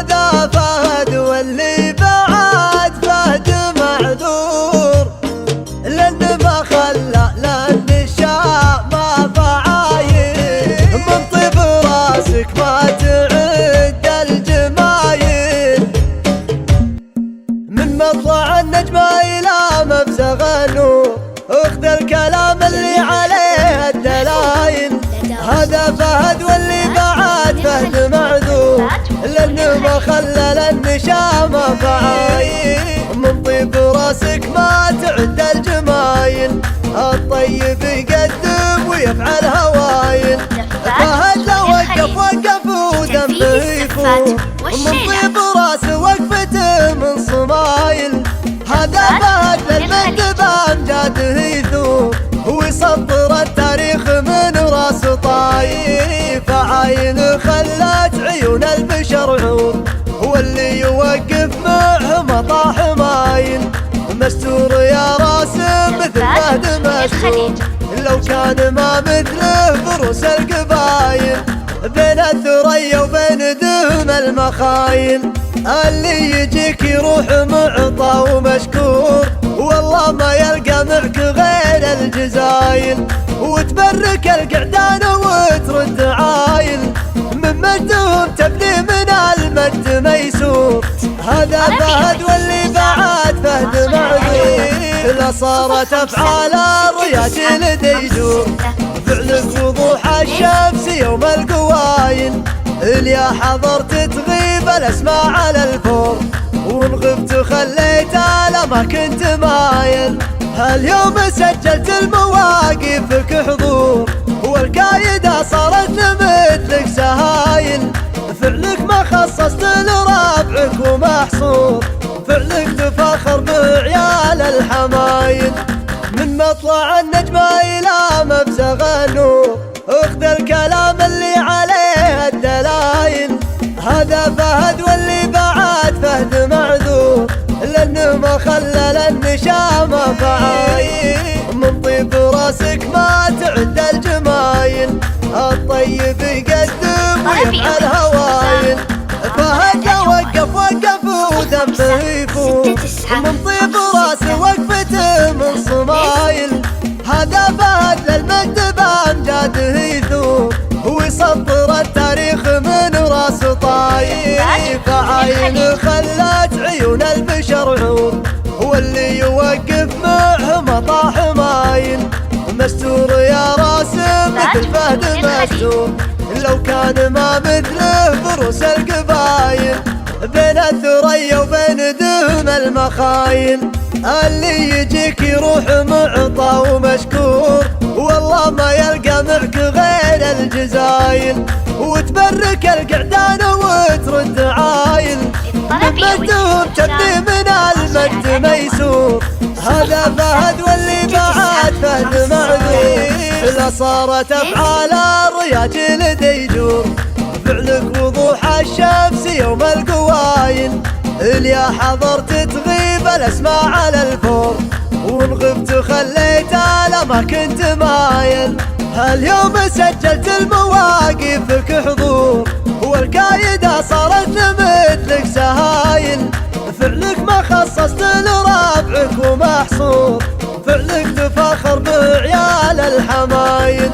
هذا فهد واللي بعد فهد معذور، لأن ما خلى لأن الشام فعايل، من طيب راسك ما تعد الجمايل، من مطلع النجمة إلى مبزغ النور، اخذ الكلام اللي عليه الدلايل. هذا فهد واللي بعد فهد معذور، لأنه ما خلى للنشامة فعايل، من طيب راسك ما تعد الجمايل، الطيب يقدم ويفعل هوايل. فهد لو وقف وذنبه يفور، من طيب راسه وقفته من صمايل. هذا فهد للمكتب امجاده يثور، ويسطر التاريخ من راس طايف، عاين خلت عيون البشر عور، واللي يوقف معه مطاح مايل، مستور يا راسم مثل فهد مستور، لو كان ما مثله فروس القبايل، بين الثريا وبين دهم المخايل، اللي يجيك يروح معطى ومشكور، والله ما يلقى معك غير الجزايل، وتبرك القعدان وترد عايل، من مجدهم تبني من المجد ميسور. هذا فهد واللي بعد فهد معذور، لا صارت افعال الرياجيل ديجور، فعلك وضوح الشمس يوم القوايل، اليا حضرت تغيب الاسماء على الفور، وان غبت خليت على ما كنت مايل، هاليوم سجلت المواقفك حضور، والقايدة صارت مثلك سهايل، فعلك ما خصصت لرابعك ومحصور، فعلك تفاخر بعيال الحمايل، من مطلع النجمة إلى مبزغ النور، اخذ الكلام اللي عليه الدلايل. هذا فهد واللي بعد فهد معذور، لأنه ما خلى للنشامة فعايل، من طيب راسك ما تعد الجمايل، الطيب يقدم ويفعل هوايل. فهد لو وقف وذنبه يفور، من طيب راسه وقفته من صمايل. هذا فهد للمكتب امجاده يثور، ويسطر التاريخ من راس طايف، عاين خلت عيون البشر عور، واللي يوقف معه مطاح مايل، مستور يا راسم مثل فهد مستور، لو كان ما مثله فروس القبايل، بين الثريا وبين دهم المخايل، اللي يجيك يروح معطى ومشكور، والله ما يلقى معك غير الجزايل، وتبرك القعدان وترد عايل، من مجدهم تبني من المجد ميسور. هذا فهد واللي بعد فهد معذور، لا صارت افعال الرياجيل ديجور، فعلك وضوح الشمس يوم القوايل، اليا حضرت تغيب الاسماء على الفور، وان غبت خليت على ما كنت مايل، هاليوم سجلت المواقفك حضور، والقايدة صارت مثلك سهايل، فعلك ما خصصت لرابعك ومحصور، فعلك تفاخر بعيال الحمايل.